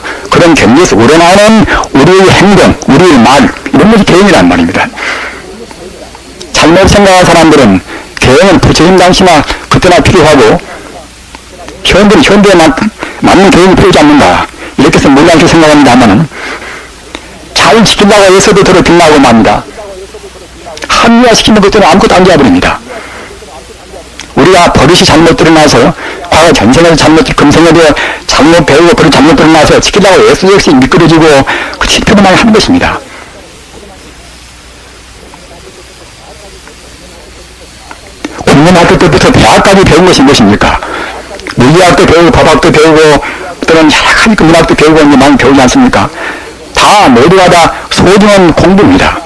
우러나오는 우리의 행동, 우리의 말, 이런 것이 계행이란 말입니다. 잘못 생각한 사람들은 계행은 부처님 당시나 그때나 필요하고 현대에 맞는 계행이 필요하지 않는다, 이렇게 해서 몰랐게 생각합니다만은 잘 지키려고 해서도 더러 빛나고 맙니다. 합리화시키는 것들은 아무것도 안 되어버립니다. 우리가 버릇이 잘못 드러나서 과거 전생에서 잘못 금생에도 잘못 배우고 그런 잘못 드러나서 지키려고 애써 역시 미끄러지고 그 실패도 많이 하는 것입니다. 국민학교 때부터 대학까지 배운 것이 무엇입니까? 물리학도 배우고 법학도 배우고 또는 여러 가지 문학도 배우고 많이 배우지 않습니까? 다 모두가 다 소중한 공부입니다.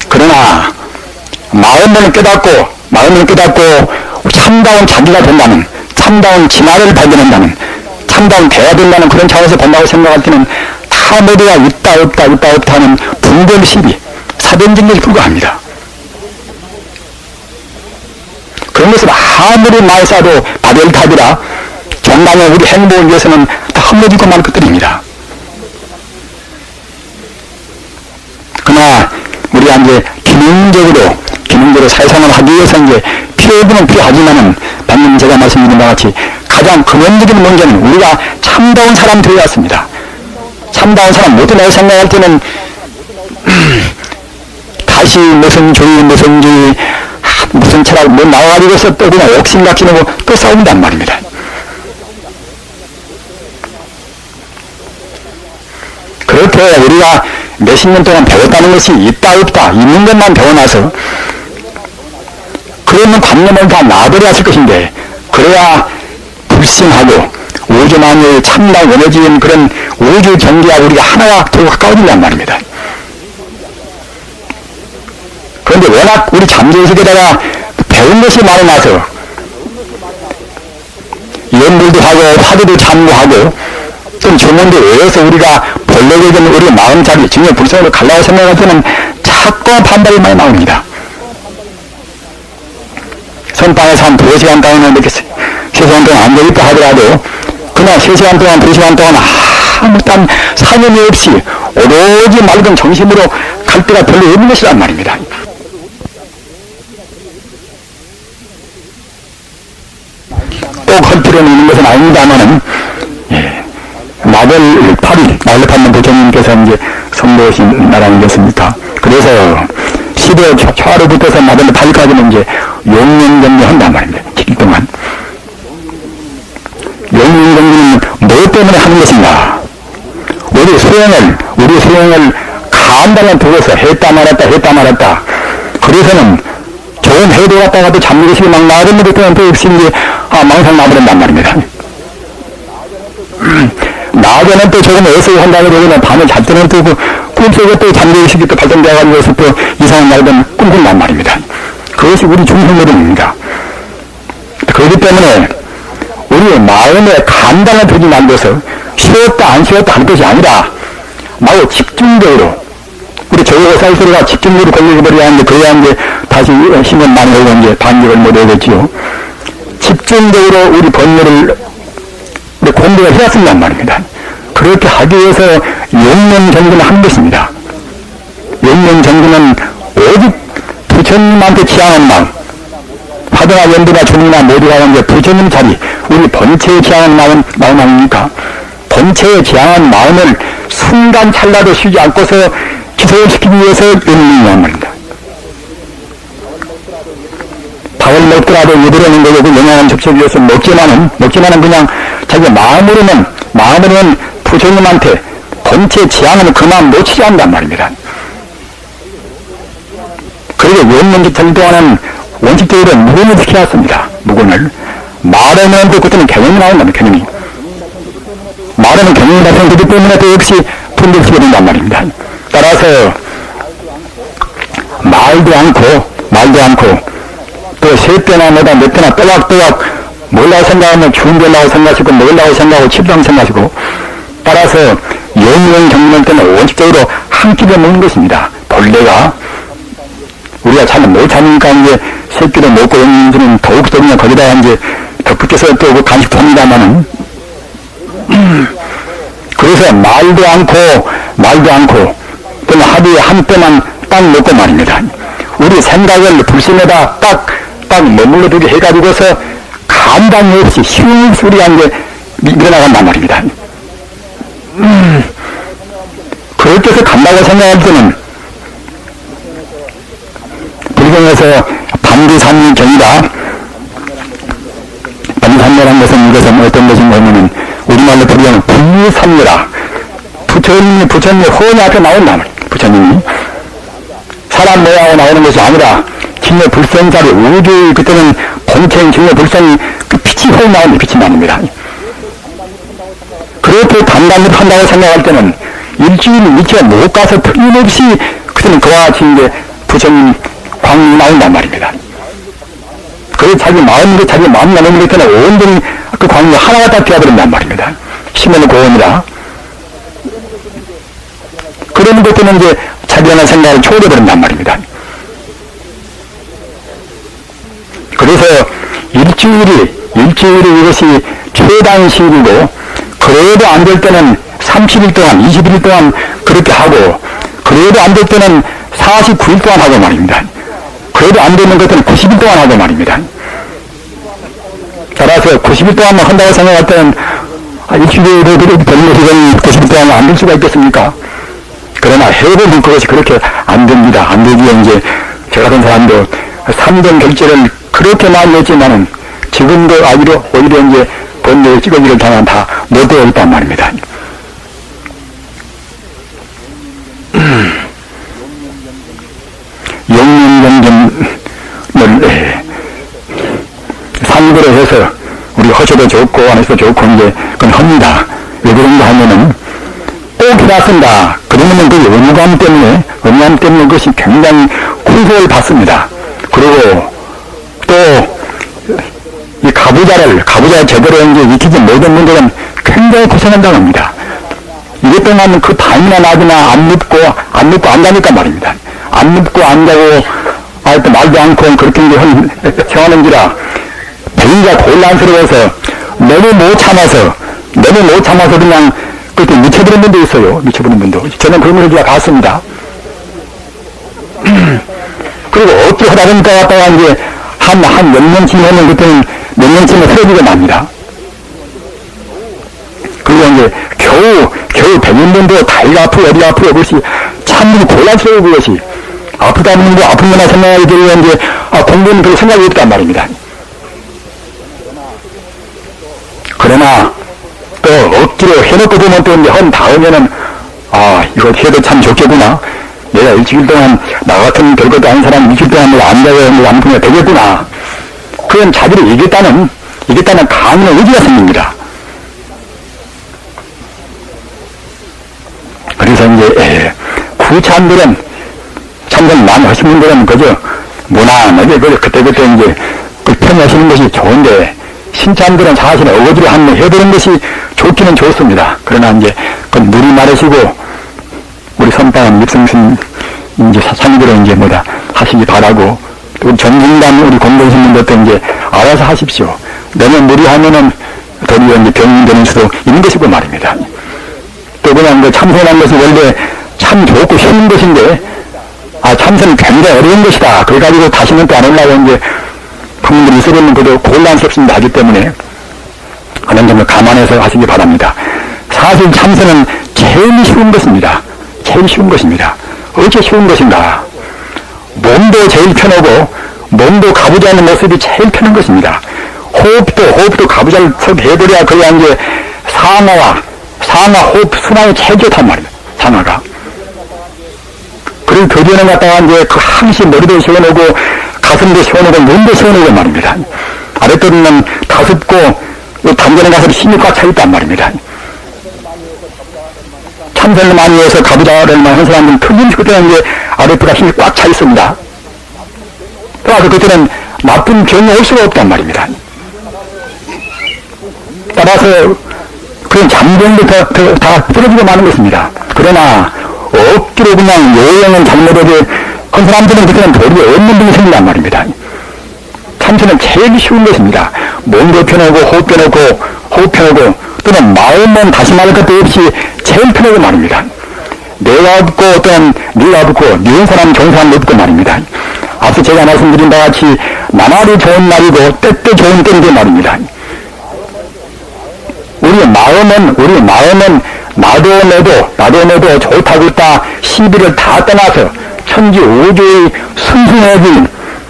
그러나 마음을 깨닫고 참다운 자기가 된다는, 참다운 진화를 발견한다는, 참다운 배가 된다는 그런 차원에서 본다고 생각할 때는 다 모두가 있다 하는 분별 시비, 사변증력에 불과합니다. 그런 것을 아무리 많이 쌓아도 바벨탑이라 종강의 우리 행복을 위해서는 다 헐러지고 말 것들입니다. 그러나 우리가 이제 기능적으로 사회생활을 하기 위해서 이제 필요는 필요하지만은 방금 제가 말씀드린 바와 같이 가장 근원적인 문제는 우리가 참다운 사람 되어야 했습니다. 참다운 사람, 모두 내가 생각할 때는 다시 무슨 주의, 무슨 철학, 나와가지고서 또 그냥 옥신각신하고 또 싸운단 말입니다. 그렇게 우리가 몇십 년 동안 배웠다는 것이 있다 있는 것만 배워놔서 그러면 관념을 다 놔버려야 할 것인데, 그래야 불신하고 우주만을 참나 원해지는 그런 우주 경계와 우리가 하나가 더 가까워진단 말입니다. 그런데 워낙 우리 잠재의식에다가 배운 것이 많아서 연불도 하고 화두도 참고하고 또 주문도 외워서 우리가 본래적인 우리 마음 자리, 증여 불성으로 가려고 생각할 때는 자꾸 반발이 많이 나옵니다. 선방에서 한 2시간 동안 이렇게 3시간 동안 앉아있다 하더라도 그냥 3시간 동안 2시간 동안 아무 딴 사념이 없이 오로지 맑은 정신으로 갈 때가 별로 없는 것이란 말입니다. 꼭 할 필요는 있는 것은 아닙니다만은, 나들 8일, 나를 받는 부처님께서 이제 성도신 나라이겠습니까? 그래서 10월 초하루부터서 나들 8일까지는 이제 용맹정리 한단 말입니다. 7일 동안. 용맹정리는 뭐 때문에 하는 것인가? 우리 수행을 간단히 두고서 했다 말았다. 그래서는 좋은 해도 갔다가도 잠들으시고 막 나가는 것도 또 없이 이제 망상 나버린단 말입니다. 낮에는 또 조금 애쓰고 한다고 그러면 밤에 잘 때는 또 꿈속에 또 잠재의식이 또 발동되어가지고 또 이상한 날은 꿈꾼단 말입니다. 그것이 우리 중생노릇입니다. 그렇기 때문에 우리 마음에 간단한 벽이 만들어서 쉬었다 안 쉬었다 할 것이 아니라 마구 집중적으로, 우리 조효사의 소리가 집중적으로 걸려버려야 하는데, 그래야 이제 다 다시 힘은 많이 오고 이제 반격을 못하겠지요. 집중적으로 우리 법률을 공부를 해왔습니다 말입니다. 그렇게 하기 위해서 6년 정도는 한 것입니다. 6년 정도는 오직 부처님한테 지향하는 마음, 화두나 연두나 중이나 모두가 이제 부처님 자리, 우리 본체에 지향하는 마음 아닙니까? 본체에 지향한 마음을 순간 찰나도 쉬지 않고서 기소시키기 위해서 연민이란 말입니다. 밥을 먹더라도 입으려는 거고 그 영양을 접촉하기 위해서 먹지만은 그냥 자기 마음으로는 부처님한테 본체 지향은 그 마음 놓치지 않는단 말입니다. 그리고 연문기 전 동안은 원칙적으로 무근을 시켜왔습니다. 무근을. 말하면 또 그때는 개념이 나온다면 개념이. 말하면 개념이 나타나기 때문에 또 역시 분별시켜야 된단 말입니다. 따라서 말도 않고 또 세 때나 몇 때나 또박또박 몰라고 생각하면 준비하려고 생각하시고 몰라고 생각하고 치부하고 생각하시고 따라서 영영 경륜 때는 원칙적으로 한 끼를 먹는 것입니다. 본래가 우리가 잘 못 참으니까 이제 새끼도 먹고 영양주는 더욱더 그냥 거기다가 이제 덧붙여서 또 그 간식도 합니다만은 그래서 말도 않고 또는 하루에 한 때만 딱 먹고 말입니다. 우리 생각을 불신에다 딱 머물러 두게 해가지고서 감당이 없이 쉬운 소리가 이제 밀어나간단 말입니다. 그렇게 해서 간다고 생각할 때는 불경에서 반기삼리경이다. 반기삼리라는 것은 어떤 것인가 하면은 우리말로 불경은 분리삼리라. 부처님이 허니 앞에 나온다 말입니다. 부처님이 사람 모양으로 나오는 것이 아니라 진여 불성자리 우주의 그때는 본체인 진여 불성이 그 빛이 허니 나옵니다. 빛이 나옵니다. 그렇게 단단히 한다고 생각할 때는 일주일 미처 못 가서 틀림없이 그때는 그와 같이 이제 부처님 광이 나온단 말입니다. 그래서 자기 마음 나누는 것에는 온전히 그 광이 하나가 다 되어버린단 말입니다. 심연의 고원이라. 그런 것들은 이제 자기 하나 생각을 초월해버린단 말입니다. 그래서 일주일이 이것이 최단식이고, 그래도 안 될 때는 30일 동안, 21일 동안 그렇게 하고, 그래도 안 될 때는 49일 동안 하고 말입니다. 그래도 안 되는 것들은 90일 동안 하고 말입니다. 따라서 90일 동안만 한다고 생각할 때는 일주일에 되는 것이건 90일 동안 안 될 수가 있겠습니까? 그러나 해보면 그것이 그렇게 안 됩니다. 안 되기에 이제 저 같은 사람도 3전 결제를 그렇게 많이 했지만은 지금도 오히려 이제 번뇌의 찌꺼기를 당한 다 못 되어 있단 말입니다. 영문경전을 상고를 해서 우리 허셔도 좋고 안 해서도 좋고 이제 그건 합니다. 왜 그런가 하면은 꼭 해놨습니다. 그러면은 그 음감 때문에 그것이 굉장히 훈수를 받습니다. 그리고 또 이 가부좌 제대로 이제 익히지 못한 분들은 굉장히 고생한다고 합니다. 이것 동안 그 밤이나 낮이나 안 눕고 안 자니까 말입니다. 안 눕고 안 자고 또 말도 않고 그렇게 이제 생활하는지라 배우가 곤란스러워서 너무 못 참아서 그냥 그렇게 미쳐버린 분도 있어요. 미쳐버린 분도. 저는 그런 분을 봤습니다. 그리고 어떻게 하다 보니까 왔다가 이제 한 몇 년쯤 하면 그때는 몇 년쯤에 쓰러지게 납니다. 그리고 이제 겨우 100년도 다리가 아프고 어디가 아프고 그것이 참 곤란스러워 그것이. 아프다는 거 아픈 거나 생각하게 되면 이제 공부는 그런 생각이 없단 말입니다. 그러나 또 억지로 해놓고 보면 또 이제 한 다음에는 이거 해도 참 좋겠구나. 내가 일주일 동안 나 같은 별것도 아닌 사람 일주일 동안 안 자고 안 보면 되겠구나. 그건 자기를 이겼다는 강한 의지가 생깁니다. 그래서 이제 구참들은 참선 많이 하신 분들은 그저 무난하게 그때그때 이제 그 편하시는 것이 좋은데 신참들은 자신의 어거지로 한번 해보는 것이 좋기는 좋습니다. 그러나 이제 그 물이 마르시고 우리 선방은 육성신 이제 사상들은 이제 하시기 바라고 우리 전진단 우리 공동신문들도 이제 알아서 하십시오. 너무 무리하면은 도리어 이제 병이 되는 수도 있는 것이고 말입니다. 또 그냥 그 참선한 것이 원래 참 좋고 쉬운 것인데, 참선은 굉장히 어려운 것이다. 그래가지고 다시는 또 안 올라오고 이제 국민들이 있어보면 그도 곤란스럽습니다. 하기 때문에 그런 점을 감안해서 하시기 바랍니다. 사실 참선은 제일 쉬운 것입니다. 제일 쉬운 것입니다. 어째 쉬운 것인가? 몸도 제일 편하고 몸도 가부지 않는 모습이 제일 편한 것입니다. 호흡도 가부잘 해버려야 그래야 이제 상하 호흡 순환이 제일 좋단 말이에요. 상하가. 그리고 교전에 갔다가 이제 그 항시 머리도 시원하고 가슴도 시원하고 눈도 시원하고 말입니다. 아랫도리는 가습고 단전에 가서 힘이 꽉 차 있단 말입니다. 참선을 많이 해서 가부좌를 하는 사람들은 틀림없이 그때는 이제 아랫도가 힘이 꽉 차 있습니다. 따라서 그때는 나쁜 병이 올 수가 없단 말입니다. 따라서 그런 잠병도 다 쓰러지고 마는 것입니다. 그러나 억지로 그냥 요령은 잘못하게 한 사람들은 그때는 도리어 없는 병이 생긴단 말입니다. 참선은 제일 쉬운 것입니다. 몸도 편하고 호흡 편하고 또는 마음은 다시 말할 것도 없이 제일 편하고 말입니다. 내가 없고 또는 네가 없고 니은 사람 좋은 사람 없고 말입니다. 앞서 제가 말씀드린 바와 같이 나날이 좋은 날이고 때때 좋은 때인데 말입니다. 우리 마음은 나도 너도 좋다고 있다 시비를 다 떠나서 천지 우주의 순수해진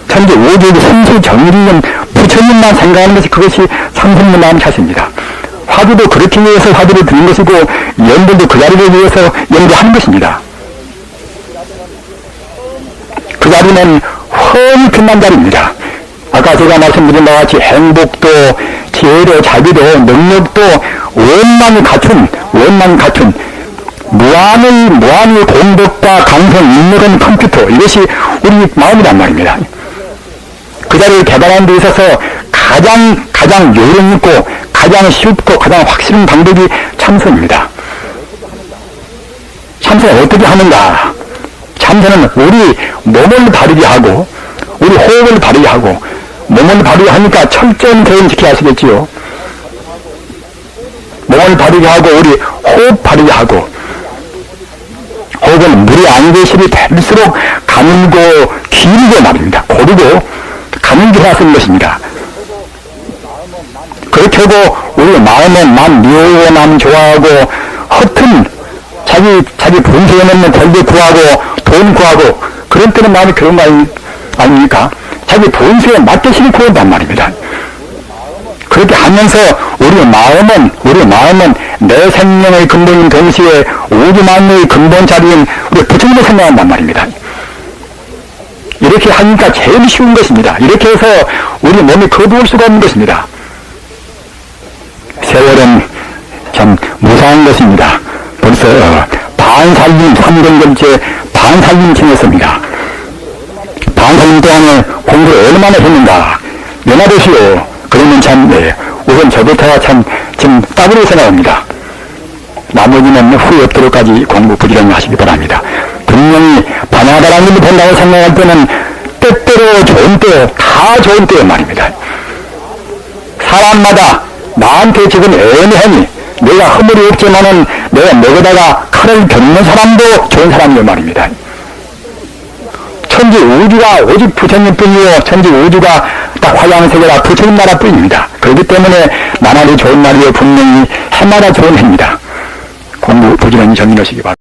천지 우주의 순수 정리인 부처님만 생각하는 것이 그것이 참선의 마음 자세입니다. 화두도 그렇게 위해서 화두를 드린 것이고 연불도 그 자리를 위해서 연구하는 것입니다. 그 자리는 훤히 빛난 자리입니다. 아까 제가 말씀드린 바와 같이 행복도 지혜도 자비도 능력도 원만히 갖춘 무한의 공덕과 강성 인력은 컴퓨터 이것이 우리 마음이란 말입니다. 그 자리를 개발하는 데 있어서 가장 요령 있고 가장 쉽고 가장 확실한 방법이 참선입니다. 참선을 어떻게 하는가? 참선은 우리 몸을 바르게 하고 우리 호흡을 바르게 하고 몸을 바르게 하니까 철저한 개인 지켜야 하시겠지요. 몸을 바르게 하고 우리 호흡 바르게 하고 호흡은 물이 안 계시리 될수록 가늘고 길고 말입니다. 고르고 가늘게 해야 쓰는 것입니다. 그렇게 하고 우리 마음은 남 미워하고 남 좋아하고 허튼 자기 본세에 넣는 권리 구하고 돈 구하고 그런 때는 마음이 그런 거 아닙니까? 자기 본세에 맞게 구한단 말입니다. 그렇게 하면서 우리 마음은 내 생명의 근본인 동시에 우주 만물의 근본 자리인 우리 부처님을 생각한단 말입니다. 이렇게 하니까 제일 쉬운 것입니다. 이렇게 해서 우리 몸이 거두을 수가 없는 것입니다. 세월은 참 무사한 것입니다. 벌써 반살림 3경절째 반살림 지냈습니다. 반살림 동안에 공부를 얼마나 했는가 면하듯이요. 그러면 참 우선 저부터가 참 지금 따블로 생각합니다. 나머지는 후회 없도록까지 공부 부지런히 하시기 바랍니다. 분명히 반야다라는 일을 본다고 생각할 때는 때때로 좋은 때, 다 좋은 때란 말입니다. 사람마다 나한테 지금 애매하니 내가 허물이 없지만은 내가 먹어다가 칼을 겨누는 사람도 좋은 사람이란 말입니다. 천지 우주가 오직 부처님뿐이요 천지 우주가 딱 화양세계라 부처님 나라뿐입니다. 그렇기 때문에 나날이 좋은 날이요 분명히 해마다 좋은 해입니다. 공부 부지런히 정리하시기 바랍니다.